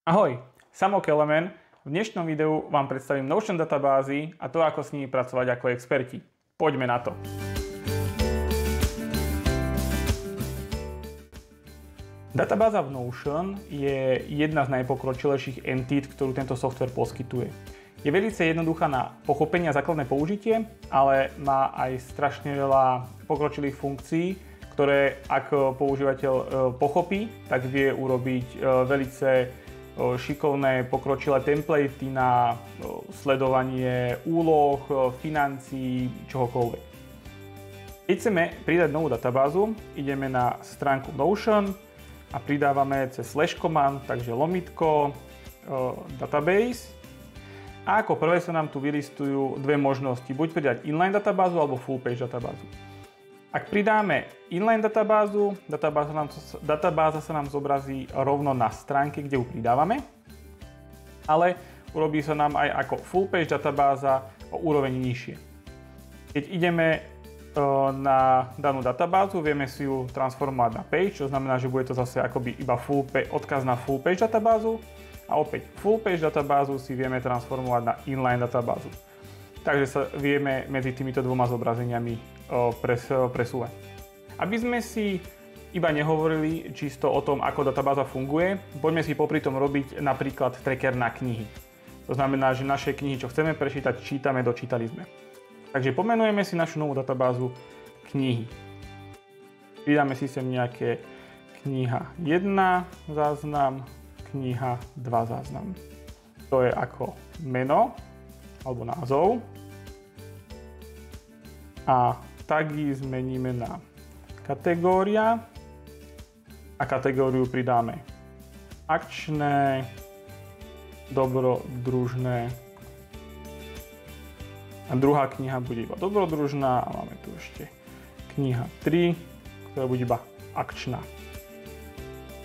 Ahoj, Samo Kelemen. V dnešnom videu vám predstavím Notion databázy a to, ako s nimi pracovať ako experti. Poďme na to. Databáza v Notion je jedna z najpokročilejších entít, ktorú tento software poskytuje. Je veľmi jednoduchá na pochopenie a základné použitie, ale má aj strašne veľa pokročilých funkcií, ktoré ak používateľ pochopí, tak vie urobiť veľmi šikovné pokročilé templatey na sledovanie úloh, financií, čohokoľvek. Keď chceme pridať novú databázu, ideme na stránku Notion a pridávame cez slash command, takže lomitko, database. A ako prvé sa nám tu vylistujú dve možnosti, buď pridať inline databázu alebo full page databázu. Ak pridáme inline databázu, databáza sa nám zobrazí rovno na stránke, kde ju pridávame, ale urobí sa nám aj ako full page databáza o úroveň nižšie. Keď ideme na danú databázu, vieme si ju transformovať na page, čo znamená, že bude to zase akoby iba odkaz na full page databázu a opäť full page databázu si vieme transformovať na inline databázu. Takže sa vieme medzi týmito dvoma zobrazeniami presúvať. Aby sme si iba nehovorili čisto o tom, ako databáza funguje, poďme si popri tom robiť napríklad tracker na knihy. To znamená, že naše knihy, čo chceme prečítať, čítame, dočítali sme. Takže pomenujeme si našu novú databázu knihy. Pridáme si sem nejaké kniha 1 záznam, kniha 2 záznam. To je ako meno alebo názov. A tagy zmeníme na kategória a kategóriu pridáme akčné, dobrodružné a druhá kniha bude iba dobrodružná a máme tu ešte kniha 3, ktorá bude iba akčná.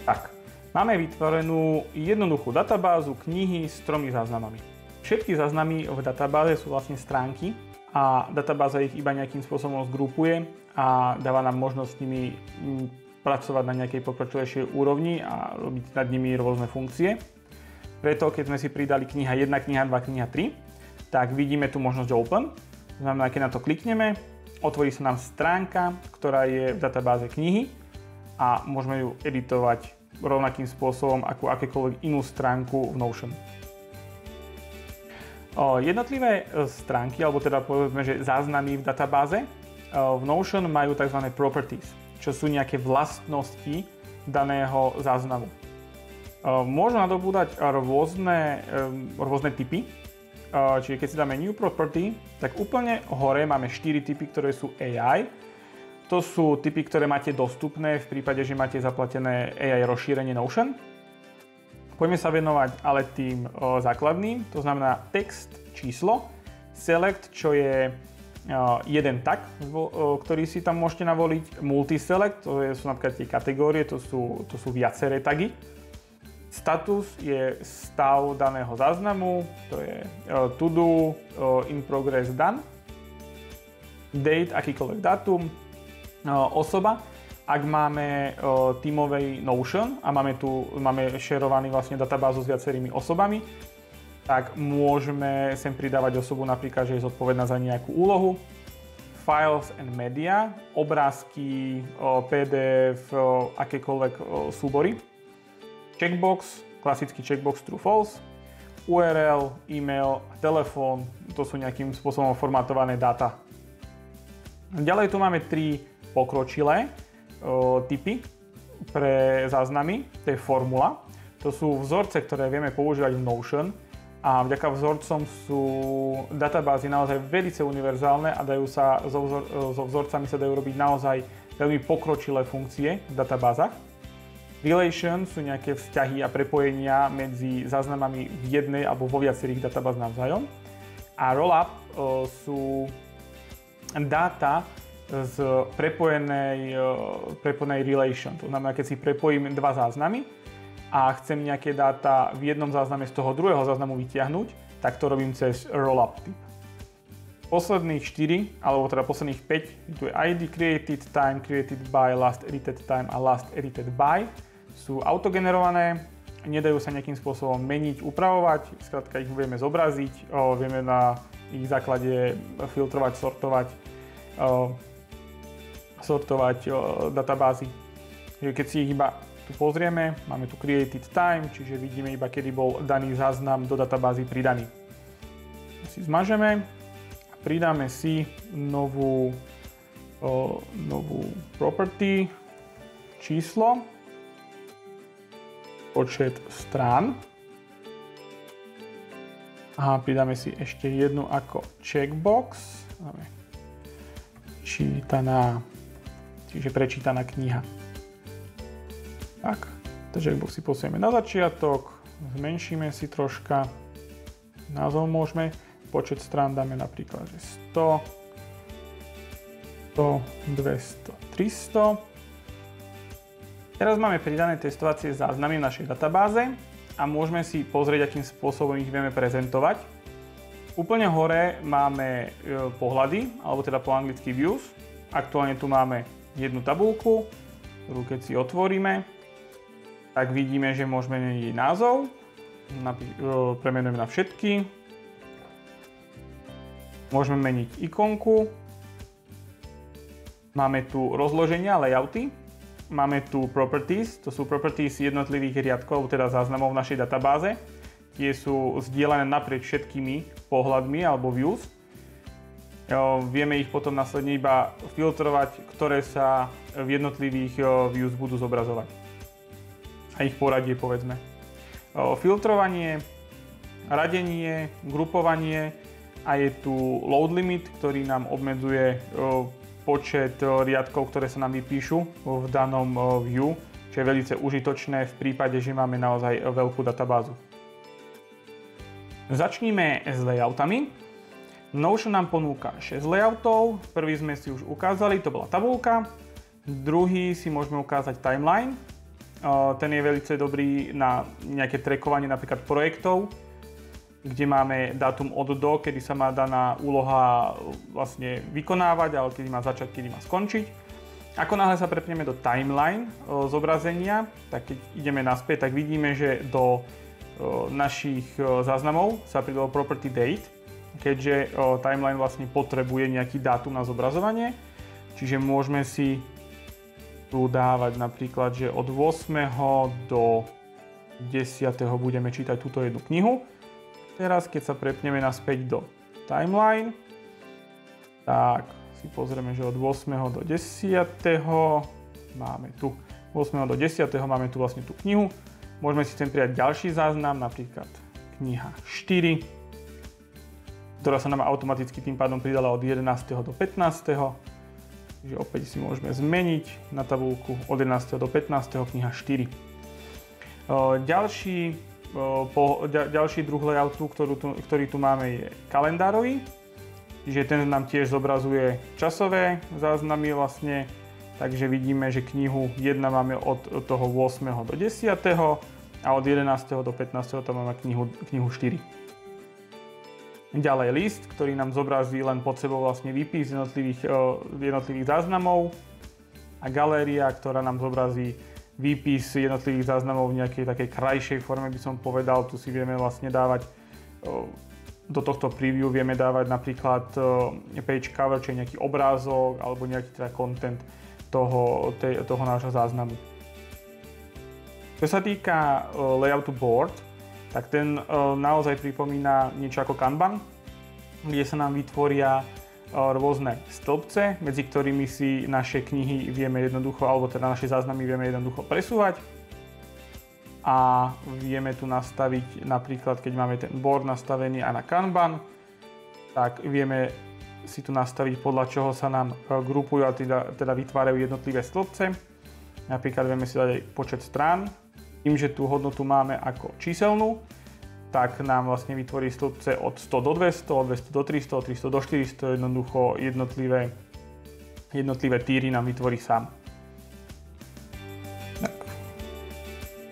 Tak, máme vytvorenú jednoduchú databázu knihy s 3 záznamami. Všetky záznamy v databáze sú vlastne stránky a databáza ich iba nejakým spôsobom zgrupuje a dáva nám možnosť s nimi pracovať na nejakej pokročilejšej úrovni a robiť nad nimi rôzne funkcie. Preto, keď sme si pridali kniha 1, kniha 2, kniha 3, tak vidíme tu možnosť Open. To znamená, keď na to klikneme, otvorí sa nám stránka, ktorá je v databáze knihy a môžeme ju editovať rovnakým spôsobom ako akékoľvek inú stránku v Notion. Jednotlivé stránky, alebo teda povedzme, že záznamy v databáze v Notion majú tzv. Properties, čo sú nejaké vlastnosti daného záznamu. Môžu nadobúdať rôzne typy, čiže keď si dáme New Property, tak úplne hore máme 4 typy, ktoré sú AI. To sú typy, ktoré máte dostupné v prípade, že máte zaplatené AI rozšírenie Notion. Poďme sa venovať ale tým základným, to znamená text, číslo, select, čo je jeden tag, ktorý si tam môžete navoliť, multiselect, to sú napríklad tie kategórie, to sú viaceré tagy. Status je stav daného záznamu, to je to do, in progress, done. Date, akýkoľvek dátum, osoba. Ak máme tímovej Notion a máme šerovaný vlastne databázu s viacerými osobami, tak môžeme sem pridávať osobu napríklad, že je zodpovedná za nejakú úlohu. Files and media, obrázky, PDF, akékoľvek súbory. Checkbox, klasický checkbox true false. URL, e-mail, telefón, to sú nejakým spôsobom formatované dáta. Ďalej tu máme 3 pokročilé typy pre záznamy, to je formula. To sú vzorce, ktoré vieme používať v Notion a vďaka vzorcom sú databázy naozaj veľmi univerzálne a so vzorcami sa dajú robiť naozaj veľmi pokročilé funkcie v databázach. Relation sú nejaké vzťahy a prepojenia medzi záznamami v jednej alebo vo viacerých databáz navzájom. A rollup sú dáta z prepojenej relation. To znamená, keď si prepojím 2 záznamy a chcem nejaké dáta v jednom zázname z toho druhého záznamu vytiahnuť, tak to robím cez rollup typ. Posledných 4, alebo teda posledných 5, tu je ID, created time, created by, last edited time a last edited by, sú autogenerované nedajú sa nejakým spôsobom meniť, upravovať, skrátka ich vieme zobraziť, vieme na ich základe filtrovať, sortovať databázy. Keď si ich iba tu pozrieme, máme tu created time, čiže vidíme iba, kedy bol daný záznam do databázy pridaný. Si zmažeme a pridáme si novú property, číslo, počet strán a pridáme si ešte jednu ako checkbox. Máme čiže prečítaná kniha. Tak, checkbox si posunieme na začiatok, zmenšíme si troška, názov môžeme, počet strán dáme napríklad, že 100, 200, 300. Teraz máme pridané testovacie záznamy v našej databáze a môžeme si pozrieť, akým spôsobom ich vieme prezentovať. Úplne hore máme pohľady, alebo teda po anglicky views. Aktuálne tu máme jednu tabuľku, ktorú keď si otvoríme, tak vidíme, že môžeme meniť názov. Premenujeme na všetky. Môžeme meniť ikonku. Máme tu rozloženia, layouty. Máme tu properties, to sú properties jednotlivých riadkov, teda záznamov v našej databáze. Tie sú zdieľané naprieč všetkými pohľadmi alebo views. Vieme ich potom následne iba filtrovať, ktoré sa v jednotlivých views budú zobrazovať. A ich poradie, povedzme. Filtrovanie, radenie, grupovanie a je tu load limit, ktorý nám obmedzuje počet riadkov, ktoré sa nám vypíšu v danom view, čo je veľmi užitočné v prípade, že máme naozaj veľkú databázu. Začníme s layoutami. Notion nám ponúka 6 layoutov. Prvý sme si už ukázali, to bola tabuľka. Druhý si môžeme ukázať timeline. Ten je veľmi dobrý na nejaké trackovanie napríklad projektov, kde máme dátum od do, kedy sa má daná úloha vlastne vykonávať, ale kedy má začať, kedy má skončiť. Ako náhle sa prepneme do timeline zobrazenia, tak keď ideme naspäť, tak vidíme, že do našich záznamov sa pridalo property date, keďže timeline vlastne potrebuje nejaký dátum na zobrazovanie. Čiže môžeme si tu dávať napríklad, že od 8. do 10. budeme čítať túto jednu knihu. Teraz, keď sa prepneme naspäť do timeline, tak si pozrieme, že od 8. do 10. máme tu 8. do 10. máme tu vlastne tú knihu. Môžeme si sem pridať ďalší záznam, napríklad kniha 4, ktorá sa nám automaticky tým pádom pridala od 11. do 15. Takže opäť si môžeme zmeniť na tabuľku od 11. do 15. kniha 4. Ďalší druh layoutu, ktorý tu máme, je kalendárový. Čiže ten nám tiež zobrazuje časové záznamy vlastne. Takže vidíme, že knihu 1 máme od toho 8. do 10. a od 11. do 15. tam máme knihu 4. Ďalej list, ktorý nám zobrazí len pod sebou vlastne výpis jednotlivých záznamov a galéria, ktorá nám zobrazí výpis jednotlivých záznamov v nejakej takej krajšej forme, by som povedal. Tu si vieme vlastne dávať do tohto preview vieme dávať napríklad page cover, čo je nejaký obrázok alebo nejaký teda content toho nášho záznamu. Čo sa týka layoutu board, tak ten naozaj pripomína niečo ako Kanban, kde sa nám vytvoria rôzne stĺpce, medzi ktorými si naše knihy vieme jednoducho, alebo teda naše záznamy vieme jednoducho presúvať. A vieme tu nastaviť napríklad, keď máme ten board nastavený aj na Kanban, tak vieme si tu nastaviť, podľa čoho sa nám grupujú a teda vytvárajú jednotlivé stĺpce. Napríklad vieme si dať aj počet strán. Tým, že tú hodnotu máme ako číselnú, tak nám vlastne vytvorí stĺpce od 100 do 200, od 200 do 300, od 300 do 400, jednoducho jednotlivé týry nám vytvorí sám. Tak.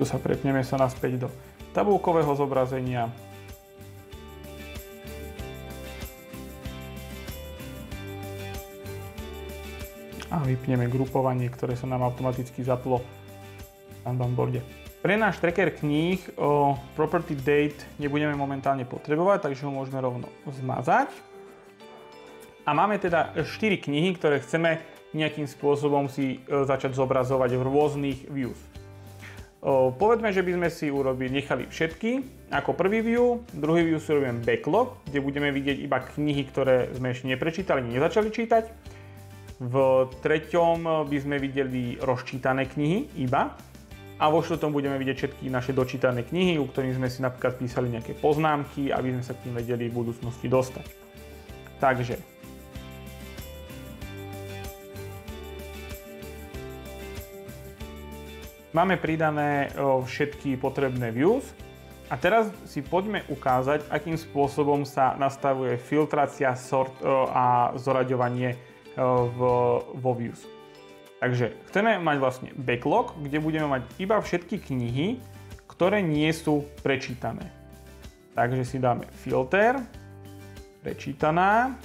Tu sa prepneme naspäť do tabuľkového zobrazenia. A vypneme grupovanie, ktoré sa nám automaticky zaplo na Kanban boarde. Pre náš tracker kníh property date nebudeme momentálne potrebovať, takže ho môžeme rovno zmazať. A máme teda 4 knihy, ktoré chceme nejakým spôsobom si začať zobrazovať v rôznych views. Povedzme, že by sme si nechali všetky ako prvý view, druhý view si robíme backlog, kde budeme vidieť iba knihy, ktoré sme ešte neprečítali, nezačali čítať. V treťom by sme videli rozčítané knihy iba. A vo štvrtom budeme vidieť všetky naše dočítané knihy, u ktorých sme si napríklad písali nejaké poznámky, aby sme sa k tým vedeli v budúcnosti dostať. Takže máme pridané všetky potrebné views a teraz si poďme ukázať, akým spôsobom sa nastavuje filtrácia, sort a zoraďovanie vo views. Takže chceme mať vlastne backlog, kde budeme mať iba všetky knihy, ktoré nie sú prečítané. Takže si dáme filter, prečítaná,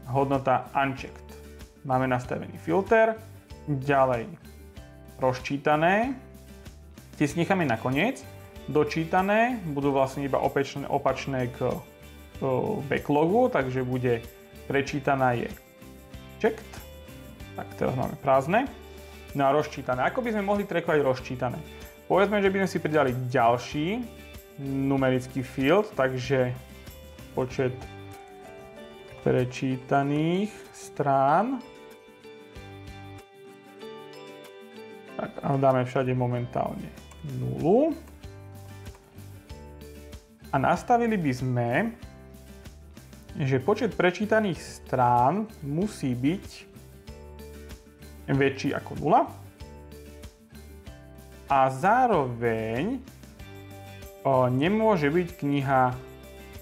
hodnota unchecked. Máme nastavený filter, ďalej rozčítané, tie si necháme nakoniec, dočítané budú vlastne iba opačné k backlogu, takže bude prečítaná je checked. Tak teraz máme prázdne. No a rozčítané. Ako by sme mohli trackovať rozčítané? Povedzme, že by sme si pridali ďalší numerický field, takže počet prečítaných strán. Tak a dáme všade momentálne 0. A nastavili by sme, že počet prečítaných strán musí byť väčší ako 0 a zároveň nemôže byť kniha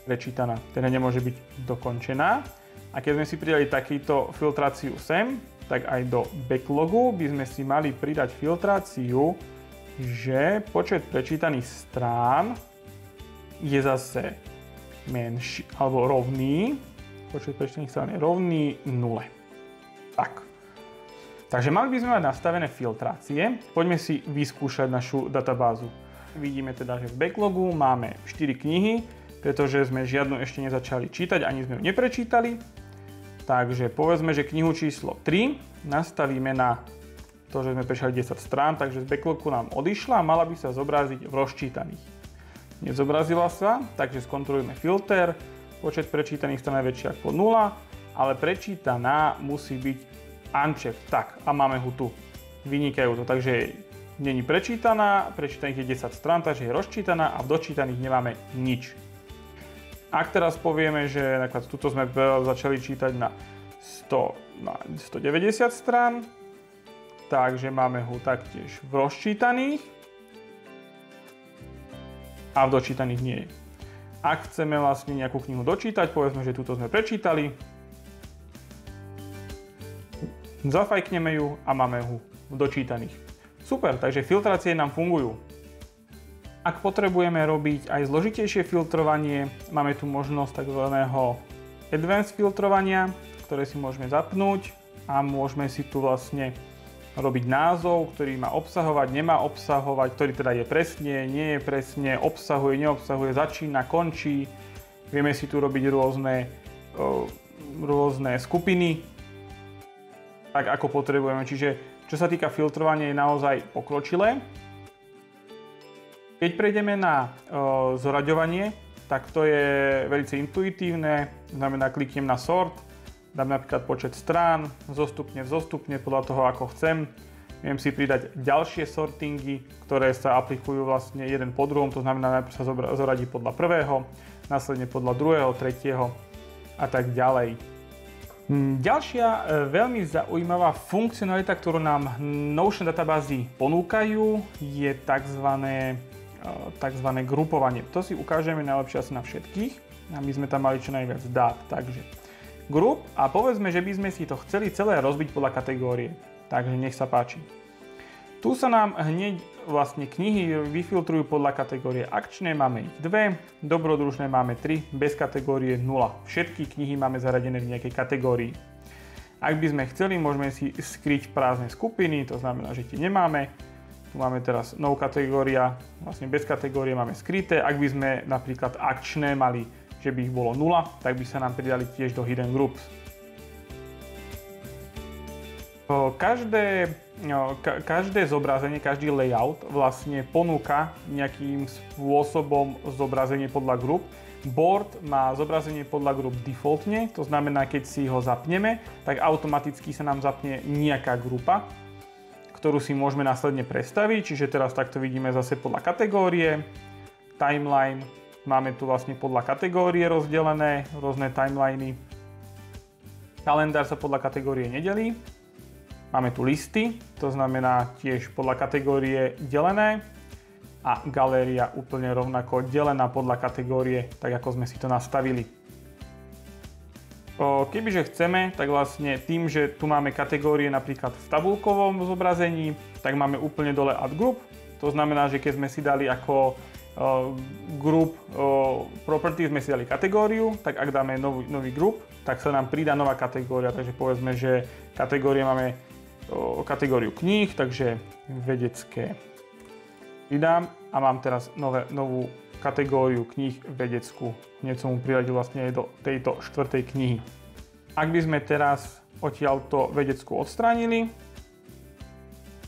prečítaná, teda nemôže byť dokončená. A keď sme si pridali takýto filtráciu sem, tak aj do backlogu by sme si mali pridať filtráciu, že počet prečítaných strán je zase menší alebo rovný. Počet prečítaných strán je rovný 0. Tak. Takže mali by sme mať nastavené filtrácie. Poďme si vyskúšať našu databázu. Vidíme teda, že v backlogu máme 4 knihy, pretože sme žiadnu ešte nezačali čítať, ani sme ju neprečítali. Takže povedzme, že knihu číslo 3 nastavíme na to, že sme prečítali 10 strán, takže z backlogu nám odišla a mala by sa zobraziť v rozčítaných. Nezobrazila sa, takže skontrolujeme filter. Počet prečítaných strán je väčší ako 0, ale prečítaná musí byť unchecked. Tak, a máme ho tu. Vynikajúco, takže není prečítaná, prečítaných je 10 strán, takže je rozčítaná a v dočítaných nemáme nič. Ak teraz povieme, že napríklad tuto sme začali čítať na 190 strán, takže máme ho taktiež v rozčítaných a v dočítaných nie je. Ak chceme vlastne nejakú knihu dočítať, povedzme, že tuto sme prečítali, zafajkneme ju a máme ju dočítaných. Super, takže filtrácie nám fungujú. Ak potrebujeme robiť aj zložitejšie filtrovanie, máme tu možnosť tzv. Advanced filtrovania, ktoré si môžeme zapnúť a môžeme si tu vlastne robiť názov, ktorý má obsahovať, nemá obsahovať, ktorý teda je presne, nie je presne, obsahuje, neobsahuje, začína, končí. Vieme si tu robiť rôzne skupiny, tak ako potrebujeme. Čiže čo sa týka filtrovania, je naozaj pokročilé. Keď prejdeme na zoraďovanie, tak to je veľmi intuitívne. Znamená, kliknem na sort, dám napríklad počet strán, zostupne podľa toho, ako chcem. Viem si pridať ďalšie sortingy, ktoré sa aplikujú vlastne jeden po druhom. To znamená, najprv sa zoradí podľa prvého, následne podľa druhého, tretieho a tak ďalej. Ďalšia veľmi zaujímavá funkcionalita, ktorú nám Notion databázy ponúkajú, je tzv. Grupovanie. To si ukážeme najlepšie asi na všetkých. A my sme tam mali čo najviac dát. Takže group a povedzme, že by sme si to chceli celé rozbiť podľa kategórie. Takže nech sa páči. Tu sa nám hneď vlastne knihy vyfiltrujú podľa kategórie. Akčné máme ich 2, dobrodružné máme 3, bez kategórie 0. Všetky knihy máme zaradené v nejakej kategórii. Ak by sme chceli, môžeme si skryť prázdne skupiny, to znamená, že tie nemáme. Tu tu máme teraz no kategória, vlastne bez kategórie máme skryté. Ak by sme napríklad akčné mali, že by ich bolo 0, tak by sa nám pridali tiež do hidden groups. Každé zobrazenie, každý layout vlastne ponúka nejakým spôsobom zobrazenie podľa grup. Board má zobrazenie podľa grup defaultne, to znamená, keď si ho zapneme, tak automaticky sa nám zapne nejaká grupa, ktorú si môžeme následne prestaviť. Čiže teraz takto vidíme zase podľa kategórie, timeline, máme tu vlastne podľa kategórie rozdelené rôzne timeliny. Kalendár sa podľa kategórie nedelí. Máme tu listy, to znamená tiež podľa kategórie delené a galéria úplne rovnako delená podľa kategórie, tak ako sme si to nastavili. Kebyže chceme, tak vlastne tým, že tu máme kategórie napríklad v tabulkovom zobrazení, tak máme úplne dole add group. To znamená, že keď sme si dali ako group property, sme si dali kategóriu, tak ak dáme nový group, tak sa nám pridá nová kategória. Takže povedzme, že kategórie máme kategóriu kníh, takže vedecké pridám a mám teraz novú kategóriu kníh vedeckú. Hneď som mu priradil vlastne aj do tejto 4. knihy. Ak by sme teraz odtiaľto vedeckú odstránili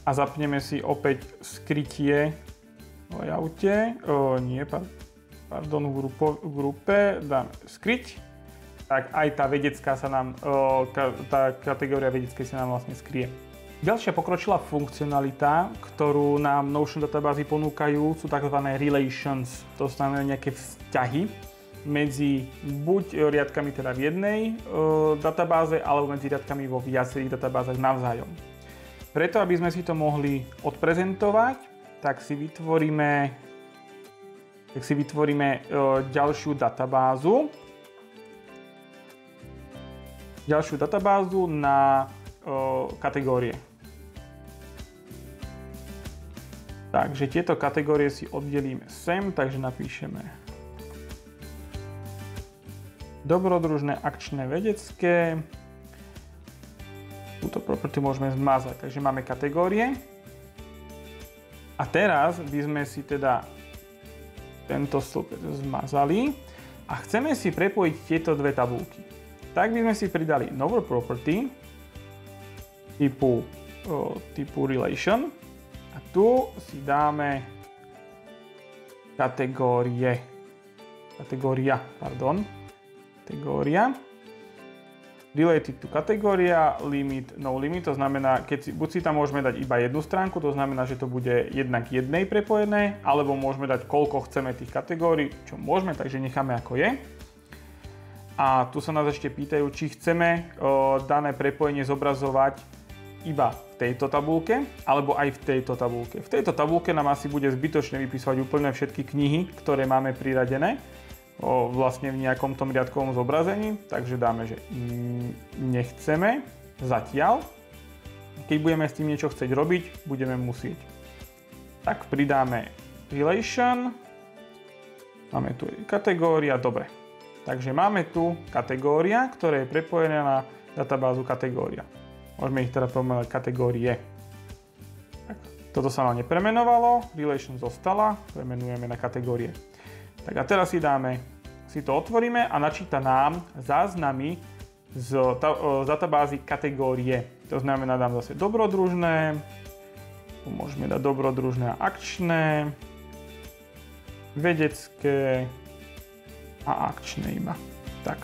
a zapneme si opäť skrytie v layoute, v grupe dáme skryť, tak aj tá vedecká sa nám, tá kategória vedeckej sa nám vlastne skrie. Ďalšia pokročilá funkcionalita, ktorú nám Notion databázy ponúkajú, sú tzv. Relations. To znamená nejaké vzťahy medzi buď riadkami teda v jednej databáze, alebo medzi riadkami vo viacerých databázach navzájom. Preto, aby sme si to mohli odprezentovať, tak si vytvoríme ďalšiu databázu. Na kategórie. Takže tieto kategórie si oddelíme sem, takže napíšeme dobrodružné, akčné, vedecké. Túto property môžeme zmazať, takže máme kategórie. A teraz by sme si teda tento stĺpec zmazali a chceme si prepojiť tieto dve tabulky. Tak by sme si pridali novú property typu relation a tu si dáme kategória, related to kategória, limit, no limit, to znamená, buď si tam môžeme dať iba jednu stránku, to znamená, že to bude 1 k 1 prepojené, alebo môžeme dať koľko chceme tých kategórií, čo môžeme, takže necháme ako je. A tu sa nás ešte pýtajú, či chceme dané prepojenie zobrazovať iba v tejto tabulke, alebo aj v tejto tabulke. V tejto tabulke nám asi bude zbytočne vypísať úplne všetky knihy, ktoré máme priradené vlastne v nejakom tom riadkovom zobrazení, takže dáme, že nechceme zatiaľ. Keď budeme s tým niečo chcieť robiť, budeme musieť. Tak pridáme relation, máme tu kategória, dobre. Takže máme tu kategória, ktorá je prepojená na databázu kategória. Môžeme ich teda pomenovať kategórie. Tak, toto sa nám nepremenovalo, relation zostala, premenujeme na kategórie. Tak a teraz si to otvoríme a načíta nám záznamy z databázy kategórie. To znamená, dám zase dobrodružné, tu môžeme dať dobrodružné a akčné, vedecké a akčné iba. Tak.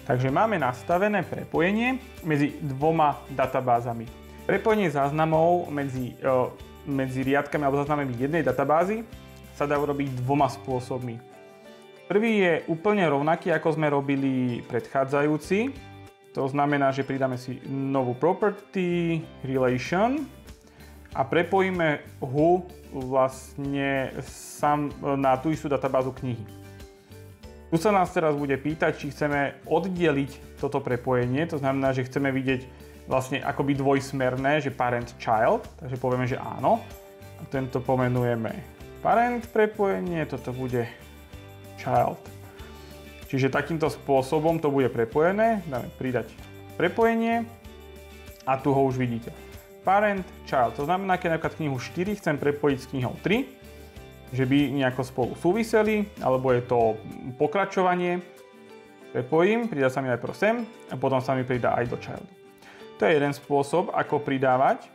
Takže máme nastavené prepojenie medzi dvoma databázami. Prepojenie záznamov medzi riadkami alebo záznamami jednej databázy sa dá urobiť dvoma spôsobmi. Prvý je úplne rovnaký, ako sme robili predchádzajúci. To znamená, že pridáme si novú property, relation a prepojíme ho vlastne sám na tú istú databázu knihy. Tu sa nás teraz bude pýtať, či chceme oddeliť toto prepojenie, to znamená, že chceme vidieť vlastne akoby dvojsmerné, že parent-child, takže povieme, že áno. A tento pomenujeme parent prepojenie, toto bude child. Čiže takýmto spôsobom to bude prepojené, dáme pridať prepojenie a tu ho už vidíte. parent, child. To znamená, keď napríklad knihu 4 chcem prepojiť s knihou 3, že by nejako spolu súviseli, alebo je to pokračovanie, prepojím, pridá sa mi najprv sem a potom sa mi pridá aj do child. To je jeden spôsob, ako pridávať.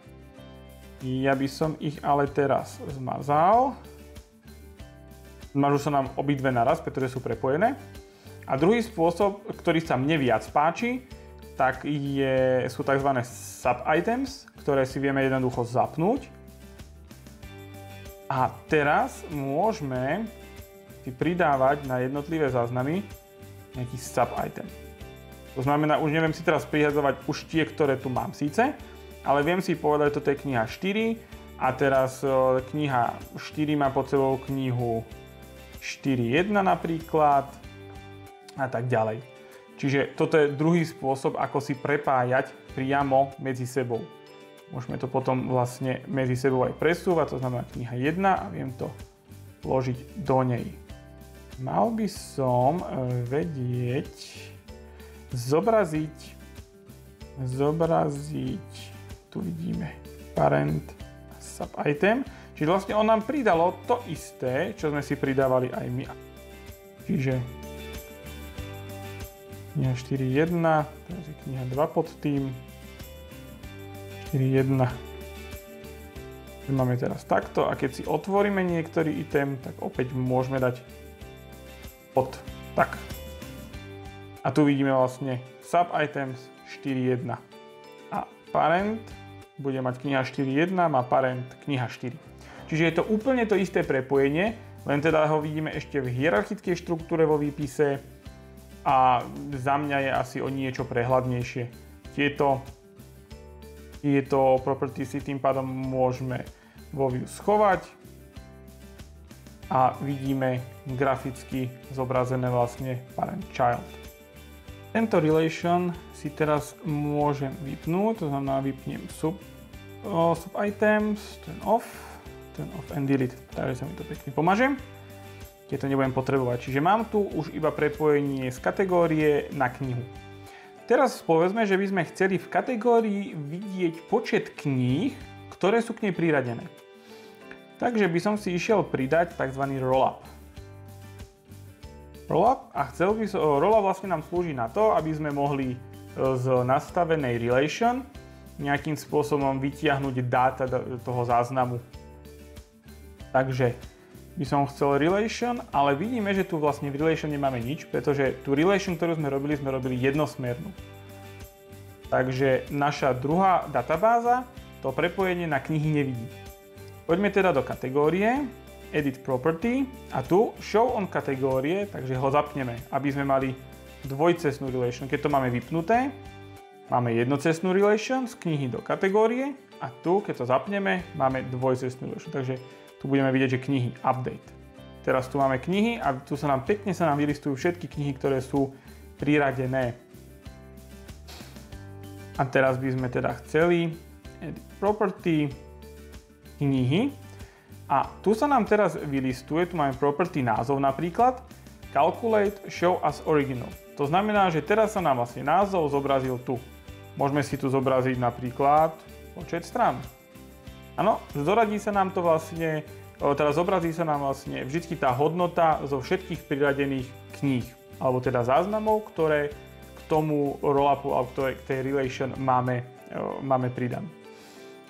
Ja by som ich ale teraz zmazal. Zmažu sa nám obidve naraz, pretože sú prepojené. A druhý spôsob, ktorý sa mne viac páči, tak sú tzv. Sub-items, ktoré si vieme jednoducho zapnúť. A teraz môžeme si pridávať na jednotlivé záznamy nejaký sub-item. To znamená, už neviem si teraz prihadzovať už tie, ktoré tu mám síce, ale viem si povedať, že toto je kniha 4 a teraz kniha 4 má pod sebou knihu 4.1 napríklad a tak ďalej. Čiže toto je druhý spôsob, ako si prepájať priamo medzi sebou. Môžeme to potom vlastne medzi sebou aj presúvať, to znamená kniha 1 a viem to vložiť do nej. Mal by som vedieť zobraziť, tu vidíme parent sub-item, čiže vlastne on nám pridalo to isté, čo sme si pridávali aj my. Čiže kniha 4.1, teraz je kniha 2 pod tým, 4.1. Máme teraz takto a keď si otvoríme niektorý item, tak opäť môžeme dať pod tak. A tu vidíme vlastne sub-items 4.1 a parent bude mať kniha 4.1, má parent kniha 4. Čiže je to úplne to isté prepojenie, len teda ho vidíme ešte v hierarchickej štruktúre vo výpise a za mňa je asi o niečo prehľadnejšie. Tieto properties si tým pádom môžeme vo view schovať a vidíme graficky zobrazené vlastne parent child. Tento relation si teraz môžem vypnúť, to znamená vypnem sub-items, turn off and delete, takže sa mi to pekne pomažem, keď to nebudem potrebovať. Čiže mám tu už iba prepojenie z kategórie na knihu. Teraz povedzme, že by sme chceli v kategórii vidieť počet kníh, ktoré sú k nej priradené. Takže by som si išiel pridať tzv. Rollup. Rollup a rollup vlastne nám slúži na to, aby sme mohli z nastavenej relation nejakým spôsobom vytiahnuť dáta toho záznamu. Takže by som chcel relation, ale vidíme, že tu vlastne v relation nemáme nič, pretože tú relation, ktorú sme robili jednosmernú. Takže naša druhá databáza to prepojenie na knihy nevidí. Poďme teda do kategórie, edit property a tu show on kategórie, takže ho zapneme, aby sme mali dvojcestnú relation. Keď to máme vypnuté, máme jednocestnú relation z knihy do kategórie a tu, keď to zapneme, máme dvojcestnú relation. Takže tu budeme vidieť, že knihy update. Teraz tu máme knihy a tu sa nám pekne vylistujú všetky knihy, ktoré sú priradené. A teraz by sme teda chceli edit property, knihy. A tu sa nám teraz vylistuje, tu máme property názov napríklad, calculate show as original. To znamená, že teraz sa nám vlastne názov zobrazil tu. Môžeme si tu zobraziť napríklad počet strán. Áno, zobrazí sa nám vlastne vždy tá hodnota zo všetkých priradených kníh, alebo teda záznamov, ktoré k tomu rollupu alebo k tej relation máme pridané.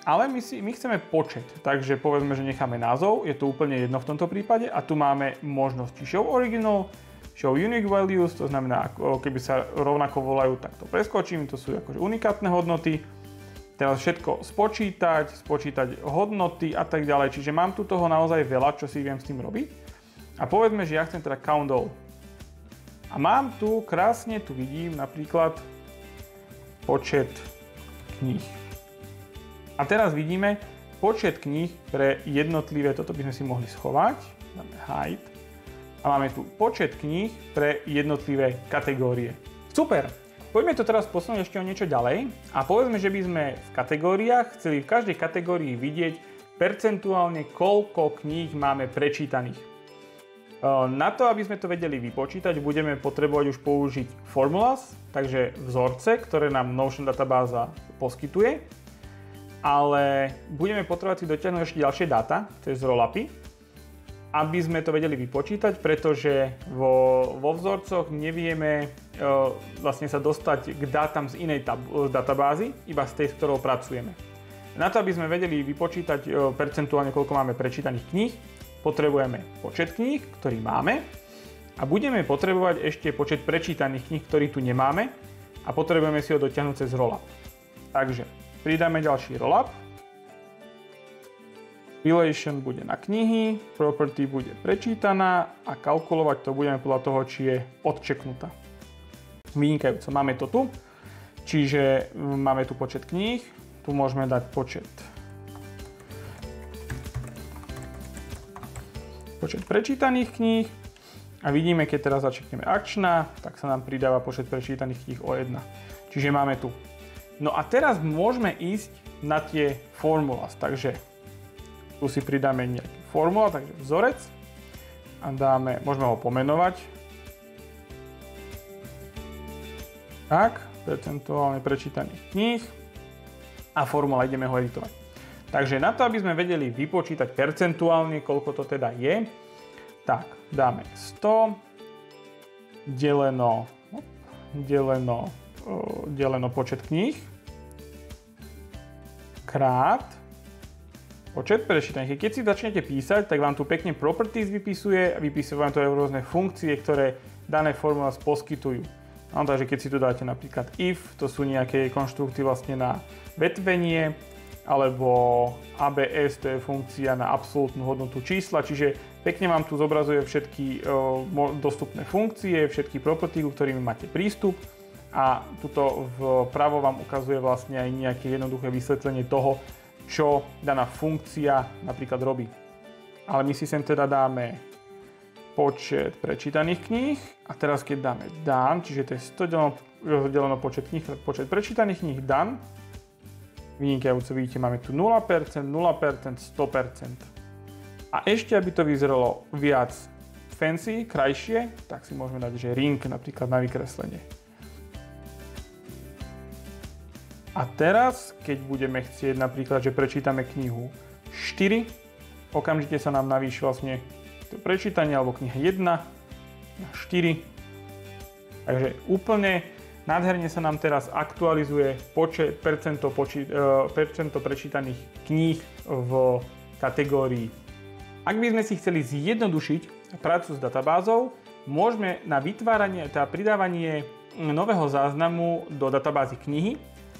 Ale my chceme počet, takže povedzme, že necháme názov, je to úplne jedno v tomto prípade a tu máme možnosti show original, show unique values, to znamená, keby sa rovnako volajú, tak to preskočím, to sú akože unikátne hodnoty. Teraz všetko spočítať hodnoty a tak ďalej, čiže mám tu toho naozaj veľa, čo si viem s tým robiť. A povedzme, že ja chcem teda count all. A mám tu krásne, tu vidím napríklad počet kníh. A teraz vidíme počet kníh pre jednotlivé, toto by sme si mohli schovať, dáme hide. A máme tu počet kníh pre jednotlivé kategórie. Super! Poďme to teraz posunúť ešte o niečo ďalej a povedzme, že by sme v kategóriách chceli v každej kategórii vidieť percentuálne, koľko kníh máme prečítaných. Na to, aby sme to vedeli vypočítať, budeme potrebovať už použiť formulas, takže vzorce, ktoré nám Notion databáza poskytuje. ale budeme potrebovať si dotiahnuť ešte ďalšie dáta cez rollupy, aby sme to vedeli vypočítať, pretože vo vzorcoch nevieme vlastne sa dostať k dátam z inej databázy, iba z tej, s ktorou pracujeme. Na to, aby sme vedeli vypočítať percentuálne, koľko máme prečítaných kníh, potrebujeme počet kníh, ktorý máme, a budeme potrebovať ešte počet prečítaných kníh, ktorý tu nemáme, a potrebujeme si ho dotiahnuť cez rollup. Takže pridáme ďalší rollup. Relation bude na knihy, property bude prečítaná a kalkulovať to budeme podľa toho, či je odčeknutá. Vynikajúco, máme to tu, čiže máme tu počet kníh, tu môžeme dať počet prečítaných kníh a vidíme, keď teraz začneme akčná, tak sa nám pridáva počet prečítaných kníh o 1. Čiže máme tu. No a teraz môžeme ísť na tie formulas, takže tu si pridáme nejaký formula, takže vzorec a môžeme ho pomenovať. Tak, percentuálne prečítaných kníh a formula ideme ho editovať. Takže na to, aby sme vedeli vypočítať percentuálne, koľko to teda je, tak dáme 100 deleno počet kníh krát počet prečítaných. Keď si začnete písať, tak vám tu pekne properties vypisuje vám to aj rôzne funkcie, ktoré dané formulas poskytujú. No, takže keď si tu dáte napríklad if, to sú nejaké konštrukty vlastne na vetvenie, alebo ABS, to je funkcia na absolútnu hodnotu čísla, čiže pekne vám tu zobrazuje všetky dostupné funkcie, všetky property, ku ktorým máte prístup, a tuto vpravo vám ukazuje vlastne aj nejaké jednoduché vysvetlenie toho, čo daná funkcia napríklad robí. Ale my si sem teda dáme počet prečítaných kníh a teraz keď dáme done, čiže to je 100 deleno počet kníh, počet prečítaných kníh done, vynikajúco, vidíte, máme tu 0%, 0%, 100%. A ešte, aby to vyzeralo viac fancy, krajšie, tak si môžeme dať, že ring napríklad na vykreslenie. A teraz, keď budeme chcieť napríklad, že prečítame knihu 4, okamžite sa nám navýši vlastne to prečítanie, alebo kniha 1 na 4. Takže úplne nádherne sa nám teraz aktualizuje percento prečítaných kníh v kategórii. Ak by sme si chceli zjednodušiť prácu s databázou, môžeme na vytváranie, teda pridávanie nového záznamu do databázy knihy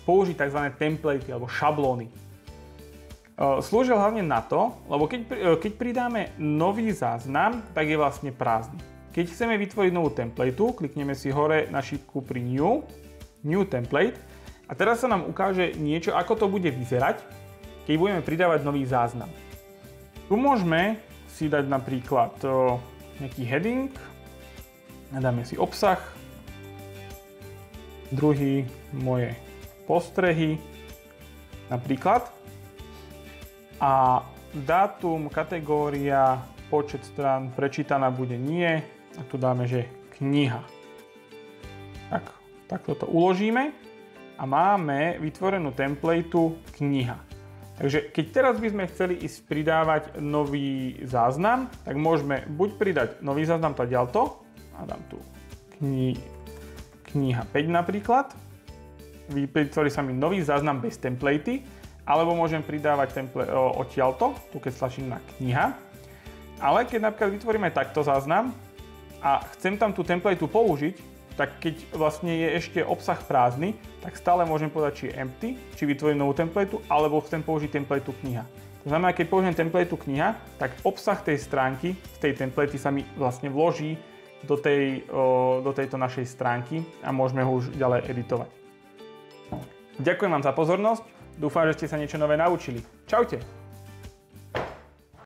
použiť tzv. Templatey alebo šablóny. Slúžia hlavne na to, lebo keď pridáme nový záznam, tak je vlastne prázdny. Keď chceme vytvoriť novú templateu, klikneme si hore na šípku pri New Template a teraz sa nám ukáže niečo, ako to bude vyzerať, keď budeme pridávať nový záznam. Tu môžeme si dať napríklad nejaký heading, dáme si obsah, druhý moje postrehy, napríklad, a dátum, kategória, počet strán prečítaná bude nie, a tu dáme, že kniha. Tak toto uložíme a máme vytvorenú templateu kniha. Takže keď teraz by sme chceli ísť pridávať nový záznam, tak môžeme buď pridať nový záznam tadiaľto, a dám tu kniha 5 napríklad, vytvorí sa mi nový záznam bez templatey, alebo môžem pridávať odtiaľto, tu keď stlačím na kniha. Ale keď napríklad vytvoríme takto záznam a chcem tam tú templateu použiť, tak keď vlastne je ešte obsah prázdny, tak stále môžem povedať, či je empty, či vytvorím novú templateu, alebo chcem použiť templateu kniha. To znamená, keď použijem templateu kniha, tak obsah tej stránky, z tej templatey sa mi vlastne vloží do tejto našej stránky a môžeme ho už ďalej editovať. Ďakujem vám za pozornosť, dúfam, že ste sa niečo nové naučili. Čaute!